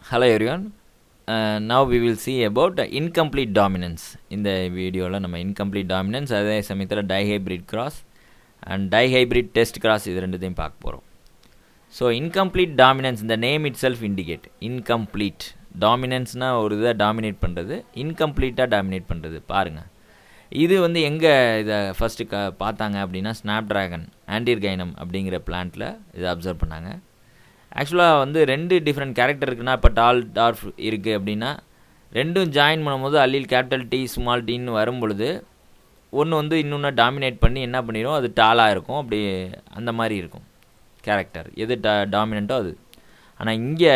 Hello everyone. Now we will see about incomplete dominance. இந்த வீடியோவில் நம்ம incomplete dominance அதே சமயத்தில் dihybrid cross and dihybrid test cross இது ரெண்டுத்தையும் பார்க்க போகிறோம். ஸோ incomplete dominance இந்த name it self indicate incomplete dominanceனால் ஒரு இதை டாமினேட் பண்ணுறது, இன்கம்ப்ளீட்டாக டாமினேட் பண்ணுறது. பாருங்கள், இது வந்து எங்கே இதை ஃபஸ்ட்டு பார்த்தாங்க அப்படின்னா ஸ்னாப்ட்ராகன் ஆன்டிர்கைனம் அப்படிங்கிற பிளான்ட்டில் இதை அப்சர்வ் பண்ணாங்க. ஆக்சுவலாக வந்து ரெண்டு டிஃப்ரெண்ட் கேரக்டர் இருக்குன்னா, இப்போ டால் டார்ஃப் இருக்குது அப்படின்னா ரெண்டும் ஜாயின் பண்ணும்போது அல்லீல் கேபிட்டல் டி ஸ்மால் டின்னு வரும்பொழுது ஒன்று வந்து இன்னொன்று டாமினேட் பண்ணி என்ன பண்ணிடும், அது டாலாக இருக்கும். அப்படி அந்த மாதிரி இருக்கும் கேரக்டர், எது டாமினண்ட்டோ அது. ஆனால் இங்கே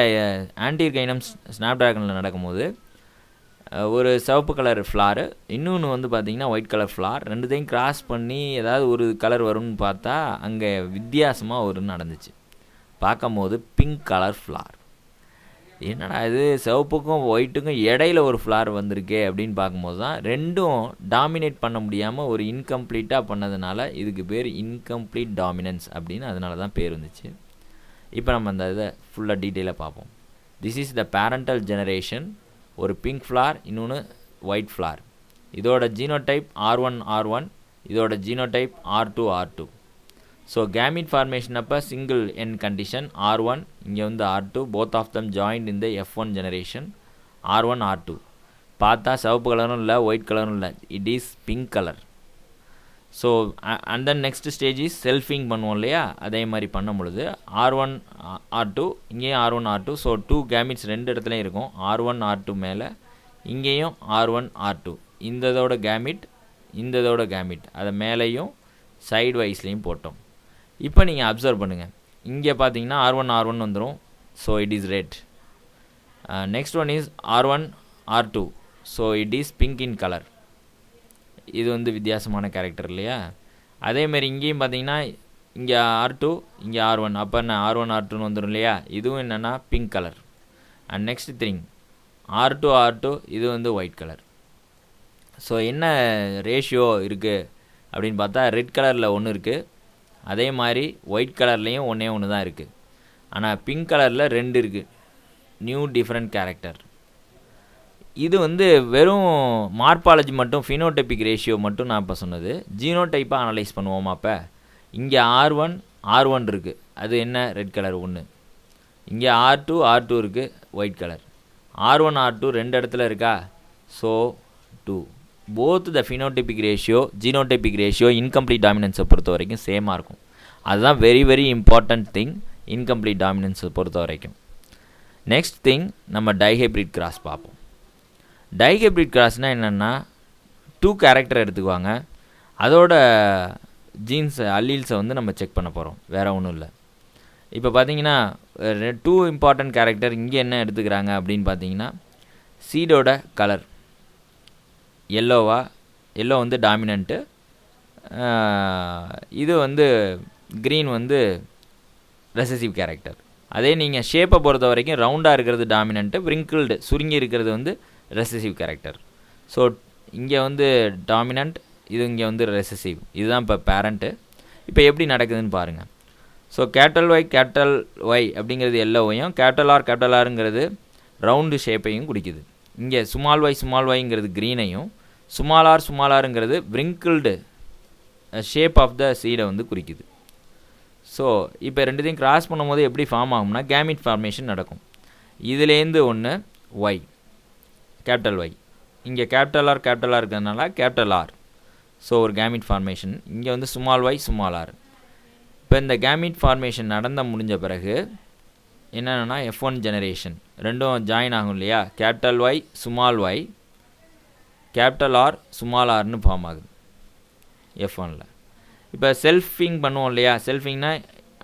ஆன்டிர்கைனம் ஸ்னாப்ட்ராகனில் நடக்கும்போது ஒரு சிவப்பு கலர் ஃப்ளாரு, இன்னொன்று வந்து பார்த்திங்கன்னா ஒயிட் கலர் ஃப்ளார், ரெண்டுத்தையும் கிராஸ் பண்ணி ஏதாவது ஒரு கலர் வரும்னு பார்த்தா அங்கே வித்தியாசமாக ஒரு நடந்துச்சு. பார்க்கும்போது பிங்க் கலர் ஃப்ளார். என்னடா இது சிவப்புக்கும் ஒயிட்டுக்கும் இடையில ஒரு ஃப்ளார் வந்திருக்கே அப்படின்னு பார்க்கும்போது தான் ரெண்டும் டாமினேட் பண்ண முடியாமல் ஒரு இன்கம்ப்ளீட்டாக பண்ணதுனால இதுக்கு பேர் இன்கம்ப்ளீட் டாமினன்ஸ் அப்படின்னு அதனால தான் பேர் வந்துச்சு. இப்போ நம்ம அந்த இதை ஃபுல்லாக டீட்டெயிலாக பார்ப்போம். This is the parental generation. ஒரு பிங்க் ஃப்ளார், இன்னொன்று ஒயிட் ஃப்ளார். இதோட ஜீனோடைப் R1R1, இதோட genotype R2R2. So gamete formation அப்போ சிங்கிள் என் கண்டிஷன் R1, இங்கே வந்து R2, both of them joint இந்த F1 ஜெனரேஷன் R1 R2. பார்த்தா சிவப்பு கலரும் இல்லை, ஒயிட் கலரும் இல்லை, it is pink colour. So and then next stage is selfing பண்ணுவோம் இல்லையா, அதே மாதிரி பண்ணும் பொழுது R1 R2, இங்கேயும் R1 R2. ஸோ 2 கேமிட்ஸ் ரெண்டு இடத்துலையும் இருக்கும். R1 R2 மேலே, இங்கேயும் R1 R2. இந்ததோட கேமிட், இந்ததோட கேமிட், அதை மேலேயும் சைடு வைஸ்லேயும் போட்டோம். இப்போ நீங்கள் அப்சர்வ் பண்ணுங்கள், இங்கே பார்த்தீங்கன்னா R1 R1 வந்துடும். So it is red. Next one is R1 R2. So it is pink in colour. இது வந்து வித்தியாசமான கேரக்டர் இல்லையா. அதேமாரி இங்கேயும் பார்த்தீங்கன்னா இங்கே R2, இங்கே R1, அப்போ என்ன R1 R2 வந்துடும் இல்லையா. இதுவும் என்னென்னா pink colour. And next thing R2 R2, இது வந்து ஒயிட் கலர். ஸோ என்ன ரேஷியோ இருக்குது அப்படின்னு பார்த்தா ரெட் கலரில் ஒன்று இருக்குது, அதே மாதிரி ஒயிட் கலர்லேயும் ஒன்று தான் இருக்குது. ஆனால் பிங்க் கலரில் ரெண்டு இருக்குது, நியூ டிஃப்ரெண்ட் கேரக்டர். இது வந்து வெறும் மார்பாலஜி மட்டும், ஃபினோடைபிக் ரேஷியோ மட்டும் நான் இப்போ சொன்னது. ஜீனோடைப்பாக அனலைஸ் பண்ணுவோமா? அப்போ இங்கே R1 R1 இருக்குது, அது என்ன ரெட் கலர் ஒன்று. இங்கே R2 R2 இருக்குது, ஒயிட் கலர். R1 R2 ரெண்டு இடத்துல இருக்கா. So 2. Both the phenotypic ratio genotypic ratio incomplete டாமினன்ஸை பொறுத்த வரைக்கும் சேமாக இருக்கும். அதுதான் very very important thing incomplete டாமினன்ஸை பொறுத்த வரைக்கும். நெக்ஸ்ட் திங் நம்ம டைஹைப்ரிட் கிராஸ் பார்ப்போம். டைஹைப்ரிட் கிராஸ்னால் என்னென்னா 2 கேரக்டர் எடுத்துக்குவாங்க, அதோட ஜீன்ஸ் அல்லீல்ஸை வந்து நம்ம செக் பண்ண போகிறோம், வேறு ஒன்றும் இல்லை. இப்போ பார்த்தீங்கன்னா 2 இம்பார்ட்டண்ட் கேரக்டர் இங்கே என்ன எடுத்துக்கிறாங்க அப்படின்னு பார்த்தீங்கன்னா சீடோட கலர் எல்லோ வந்து டாமினண்ட்டு, இது வந்து க்ரீன் வந்து ரெசசிவ் கேரக்டர். அதே நீங்கள் ஷேப்பை பொறுத்த வரைக்கும் ரவுண்டாக இருக்கிறது டாமினண்ட்டு, விரிங்கிள்டு சுருங்கி இருக்கிறது வந்து ரெசசிவ் கேரக்டர். ஸோ இங்கே வந்து டாமினண்ட், இது இங்கே வந்து ரெசசிவ். இதுதான் இப்போ பேரண்ட்டு. இப்போ எப்படி நடக்குதுன்னு பாருங்கள். ஸோ கேபிட்டல் ஒய் அப்படிங்கிறது எல்லோவையும், கேபிட்டல் ஆருங்கிறது ரவுண்டு ஷேப்பையும் குறிக்குது. இங்கே ஸ்மால் ஒய்ங்கிறது க்ரீனையும், ஸ்மால் ஆருங்கிறது விரிங்கிள்டு ஷேப் ஆஃப் த சீடை வந்து குறிக்குது. ஸோ இப்போ ரெண்டுத்தையும் கிராஸ் பண்ணும்போது எப்படி ஃபார்ம் ஆகும்னா கேமிட் ஃபார்மேஷன் நடக்கும். இதுலேருந்து ஒன்று ஒய், கேபிட்டல் ஒய், இங்கே கேபிட்டல் ஆர் இருக்கிறதுனால கேபிட்டல் ஆர். ஸோ ஒரு கேமிட் ஃபார்மேஷன். இங்கே வந்து ஸ்மால் ஆர். இப்போ இந்த கேமிட் ஃபார்மேஷன் முடிஞ்ச பிறகு என்னென்னா F1 ஜெனரேஷன் ரெண்டும் ஜாயின் ஆகும் இல்லையா. Capital Y small Y, capital R small ஆர்னு ஃபார்ம் ஆகுது F1ல். இப்போ செல்ஃபிங் பண்ணுவோம் இல்லையா. செல்ஃபிங்னா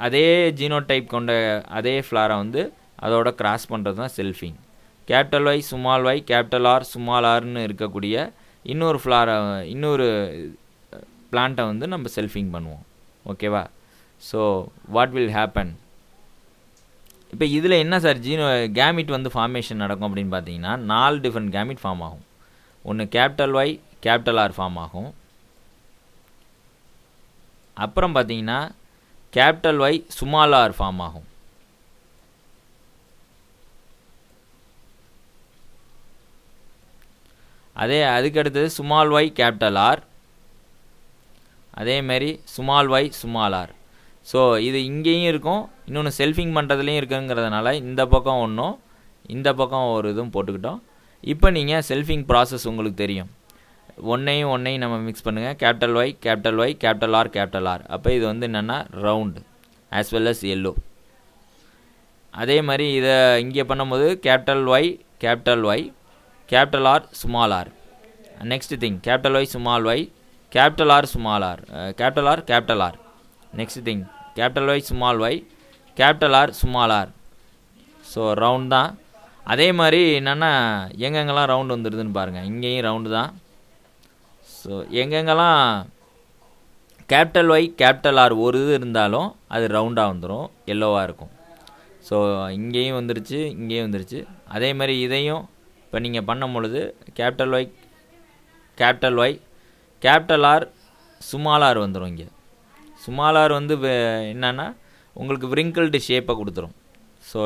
அதே ஜீனோடைப் கொண்ட அதே ஃப்ளாரை வந்து அதோட கிராஸ் பண்ணுறது தான் selfing. Capital Y capital R small ஆர்னு இருக்கக்கூடிய இன்னொரு பிளான்ட்டை வந்து நம்ம செல்ஃபிங் பண்ணுவோம். ஓகேவா. ஸோ வாட் வில் ஹேப்பன், இப்போ இதில் என்ன சார் கேமிட் வந்து ஃபார்மேஷன் நடக்கும் அப்படின்னு பார்த்தீங்கன்னா 4 டிஃப்ரெண்ட் கேமிட் ஃபார்ம் ஆகும். ஒன்று capital Y capital R form ஆகும். அப்புறம் பார்த்தீங்கன்னா capital Y small R form ஆகும். அதுக்கு அடுத்தது ஸ்மால் y கேபிட்டல் R, அதே மாதிரி small y small r. So இது இங்கேயும் இருக்கும், இன்னொன்று செல்ஃபிங் பண்ணுறதுலேயும் இருக்குங்கிறதுனால இந்த பக்கம் ஒன்றும் இந்த பக்கம் ஒரு இதுவும் போட்டுக்கிட்டோம். இப்போ நீங்கள் செல்ஃபிங் ப்ராசஸ் உங்களுக்கு தெரியும். ஒன்றையும் நம்ம மிக்ஸ் பண்ணுங்கள். Capital Y capital Y capital R capital R. அப்போ இது வந்து என்னென்னா round as well as yellow. அதே மாதிரி இதை இங்கே பண்ணும்போது capital Y capital R small r. Next thing capital Y small y capital R small r, capital R. Next thing capital Y small y capital R small r. So round தான். அதே மாதிரி என்னென்னா எங்கெங்கெல்லாம் ரவுண்டு வந்துடுதுன்னு பாருங்கள். இங்கேயும் round தான். So எங்கெங்கெல்லாம் capital Y capital R ஒரு இது இருந்தாலும் அது ரவுண்டாக வந்துடும், எல்லோவாக இருக்கும். ஸோ இங்கேயும் வந்துருச்சு, இங்கேயும் வந்துருச்சு. அதே மாதிரி இதையும் இப்போ நீங்கள் பண்ணும் பொழுது capital Y capital R small r வந்துடும். இங்கே ஸ்மால் r வந்து என்னென்னா உங்களுக்கு விரிங்கிள்டு ஷேப்பை கொடுத்துரும். ஸோ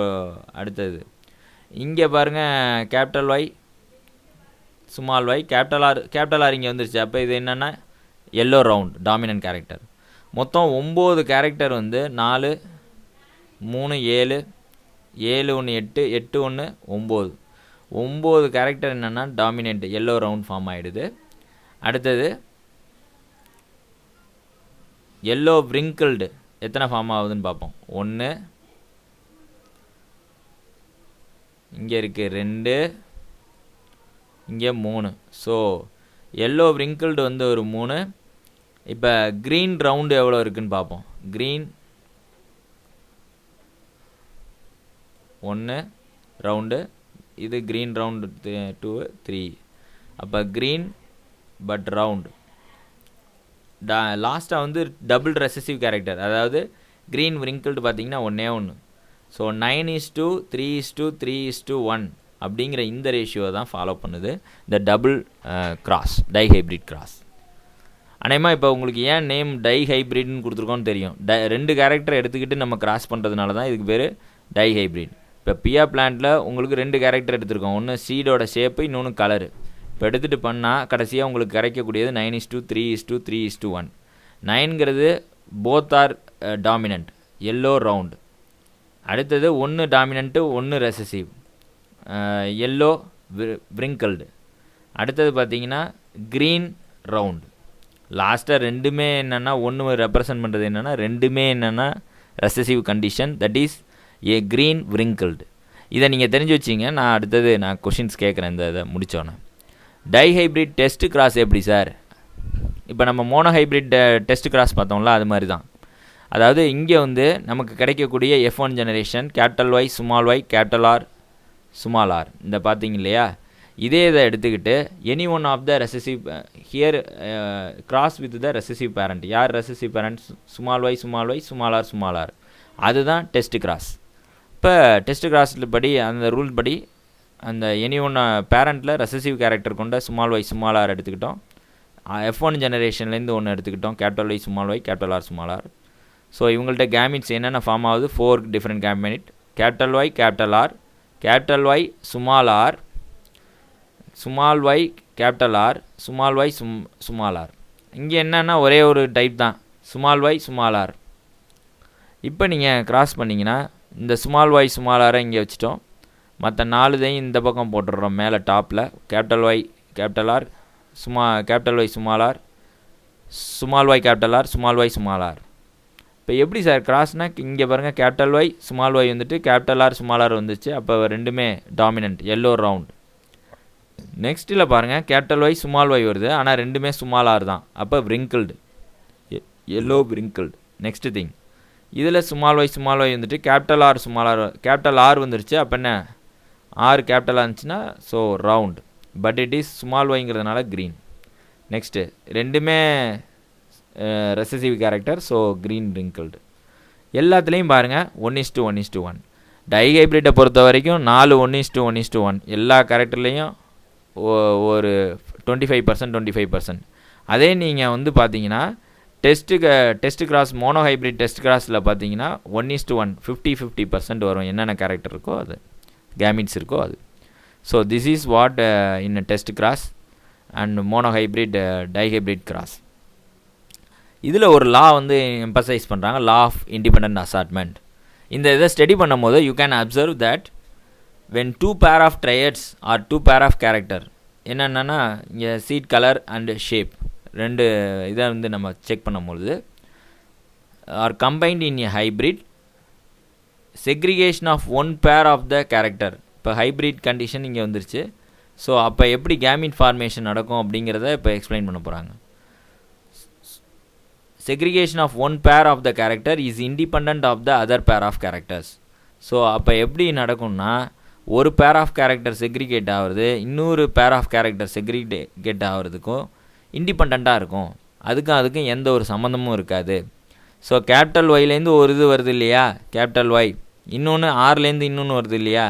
அடுத்தது இங்கே பாருங்கள் capital Y small y capital R இங்கே வந்துருச்சு. அப்போ இது என்னென்னா எல்லோ ரவுண்ட் டாமினன்ட் கேரக்டர். மொத்தம் 9 கேரக்டர் வந்து 4 3 7 7 1 8 8 1 9 கேரக்டர் என்னென்னா டாமினன்ட் எல்லோ ரவுண்ட் ஃபார்ம் ஆகிடுது. அடுத்தது எல்லோ விரிங்கிள்டு எத்தனை ஃபார்ம் ஆகுதுன்னு பார்ப்போம். 1 இங்கே இருக்குது, 2 இங்கே 3. ஸோ எல்லோ விரிங்கிள்டு வந்து ஒரு 3. இப்போ க்ரீன் ரவுண்டு எவ்வளோ இருக்குதுன்னு பார்ப்போம். க்ரீன் 1 ரவுண்டு, இது க்ரீன் ரவுண்டு 2 3. அப்போ க்ரீன் பட் ரவுண்டு. லாஸ்ட்டாக வந்து டபுள் ரெசசிவ் கேரக்டர், அதாவது க்ரீன் விரிங்கிள்டு பார்த்தீங்கன்னா 1. ஸோ 9:3:3:1 அப்படிங்கிற இந்த ரேஷியோவை தான் ஃபாலோ பண்ணுது இந்த டபுள் கிராஸ், டைஹைப்ரிட் கிராஸ். அநேகமாக இப்போ உங்களுக்கு ஏன் நேம் டைஹைப்ரிட்னு கொடுத்துருக்கோன்னு தெரியும். 2 கேரக்டர் எடுத்துக்கிட்டு நம்ம கிராஸ் பண்ணுறதுனால தான் இதுக்கு பேர் டைஹைப்ரிட். இப்போ பியா பிளான்ட்டில் உங்களுக்கு 2 கேரக்டர் எடுத்துருக்கோம். ஒன்று சீடோட ஷேப்பு, இன்னொன்று கலரு. இப்போ எடுத்துகிட்டு பண்ணால் கடைசியாக உங்களுக்கு கிடைக்கக்கூடியது 9:3:3:1. 9ங்கிறது both are dominant yellow round. அடுத்தது 1 டாமினன்ட்டு 1 ரெசசிவ் எல்லோ விரிங்கிள்டு. அடுத்தது பார்த்தீங்கன்னா க்ரீன் ரவுண்டு. லாஸ்ட்டாக ரெண்டுமே என்னென்னா 1 ரெப்ரசன்ட் பண்ணுறது என்னென்னா ரெண்டுமே என்னென்னா recessive condition, that is a green wrinkled. இதை நீங்கள் தெரிஞ்சு வச்சிங்க. நான் அடுத்தது கொஷின்ஸ் கேட்குறேன் இதை முடித்தோன்னே. டைஹைப்ரிட் டெஸ்ட் கிராஸ் எப்படி சார்? இப்போ நம்ம மோனோஹைப்ரிட் டெஸ்ட் கிராஸ் பார்த்தோம்ல, அது மாதிரி தான். அதாவது இங்கே வந்து நமக்கு கிடைக்கக்கூடிய F1 generation capital Y small y capital R small r இந்த பார்த்தீங்க இல்லையா, இதை எடுத்துக்கிட்டு any one of the recessive here cross with the recessive parent. யார் recessive parent? Small y small r அதுதான் டெஸ்ட் கிராஸ். இப்போ டெஸ்ட் கிராஸில் படி அந்த ரூல் படி அந்த எனி ஒன் பேரண்ட்டில் ரெசசிவ் கேரக்டர் கொண்ட ஸ்மால் y ஸ்மால் r எடுத்துக்கிட்டோம். F1 ஜெனரேஷன்லேருந்து ஒன்று எடுத்துக்கிட்டோம், capital Y small y capital R small r. So இவங்கள்ட்ட கேமிட்ஸ் என்னென்ன ஃபார்ம் ஆகுது? 4 different gamete. Capital Y capital R, capital Y small r, small y capital R, small y small r. இங்கே என்னென்னா ஒரே ஒரு டைப் தான், ஸ்மால் y ஸ்மால் r. இப்போ நீங்கள் கிராஸ் பண்ணிங்கன்னா இந்த ஸ்மால் y ஸ்மால் r இங்கே வச்சுட்டோம். மற்ற 4 இந்த பக்கம் போட்டுடுறோம் மேலே டாப்பில். Capital Y capital R, capital Y small r, small y capital R, small y small r. இப்போ எப்படி சார் கிராஸ்னால் இங்கே பாருங்கள் கேபிட்டல் Y ஸ்மால் y வந்துட்டு கேபிட்டல் R ஸ்மால் r வந்துச்சு. அப்போ ரெண்டுமே டாமினன்ட் எல்லோ ரவுண்ட். நெக்ஸ்ட்டில் பாருங்கள் கேபிட்டல் Y ஸ்மால் y வருது, ஆனால் ரெண்டுமே ஸ்மால் r தான். அப்போ wrinkled yellow wrinkled. Next thing இதில் ஸ்மால் y வந்துட்டு capital R small r, capital R வந்துருச்சு. அப்போ என்ன R கேபிட்டலாக இருந்துச்சுன்னா so round, but it is small yங்கிறதுனால க்ரீன். நெக்ஸ்ட்டு ரெண்டுமே recessive character, so green wrinkled. எல்லாத்துலேயும் பாருங்கள் 1:1:1. டைஹைப்ரிட்டை பொறுத்த வரைக்கும் 4 1:1:1. எல்லா கேரக்டர்லேயும் ஒரு 25%. அதே நீங்கள் வந்து பார்த்தீங்கன்னா டெஸ்ட் கிராஸ் மோனோஹைப்ரிட் டெஸ்ட் கிராஸில் பார்த்தீங்கன்னா 1:1 50% வரும். என்னென்ன கேரக்டர் இருக்கோ அது, கேமிட்ஸ் இருக்கோ அது. So this is what in test cross. And monohybrid dihybrid cross. இதில் ஒரு லா வந்து எம்பசைஸ் பண்ணுறாங்க, லா ஆஃப் இண்டிபெண்ட் அசார்ட்மெண்ட். இந்த இதை ஸ்டடி பண்ணும் போது you can observe that when 2 pair of triads or 2 pair of character என்னென்னா இங்கே சீட் கலர் அண்டு ஷேப் ரெண்டு இதை வந்து நம்ம செக் பண்ணும்பொழுது are combined in a hybrid segregation of one pair of the character. இப்போ ஹைப்ரிட் கண்டிஷன் இங்கே வந்துருச்சு. ஸோ அப்போ எப்படி கேமிட் ஃபார்மேஷன் நடக்கும் அப்படிங்கிறத இப்போ எக்ஸ்பிளைன் பண்ண போகிறாங்க. Segregation of one pair of the character is independent of the other pair of characters. So அப்போ எப்படி நடக்கும்னா ஒரு பேர் ஆஃப் கேரக்டர் செக்ரிகேட் ஆகிறது இன்னொரு பேர் ஆஃப் கேரக்டர் செக்ரிகேட் ஆகிறதுக்கும் இண்டிபெண்ட்டாக இருக்கும். அதுக்கும் எந்த ஒரு சம்மந்தமும் இருக்காது. ஸோ கேபிட்டல் ஒய்லேருந்து ஒரு இது வருது இல்லையா, கேபிட்டல் ஒய், இன்னொன்று ஆர்லேருந்து இன்னொன்று வருது இல்லையா,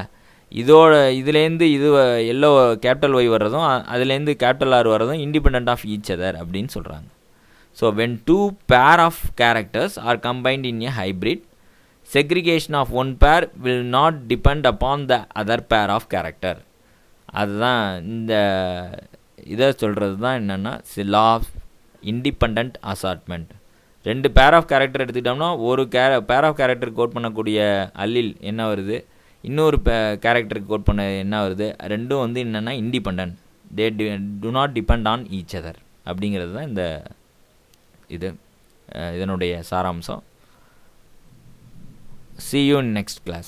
இதுலேருந்து இது எல்லோ கேபிட்டல் ஒய் வர்றதும் அதுலேருந்து கேபிட்டல் ஆர் வர்றதும் இண்டிபெண்ட் ஆஃப் ஈச் அதர் அப்படின்னு சொல்கிறாங்க. So when 2 pair of characters are combined in a hybrid, segregation of one pair will not depend upon the other pair of character. அதுதான் இந்த இதை சொல்கிறது தான் என்னென்னா லா ஆஃப் இண்டிபெண்ட் அசார்ட்மெண்ட். ரெண்டு pair of character எடுத்துக்கிட்டோம்னா ஒரு பேர் ஆஃப் கேரக்டருக்கு கோட் பண்ணக்கூடிய அல்லில் என்ன வருது, இன்னொரு கேரக்டருக்கு கோட் பண்ண என்ன வருது, ரெண்டும் வந்து என்னென்னா independent, they to not depend on each other அப்படிங்கிறது தான் இந்த இதனுடைய சாராம்சம். See you in next class.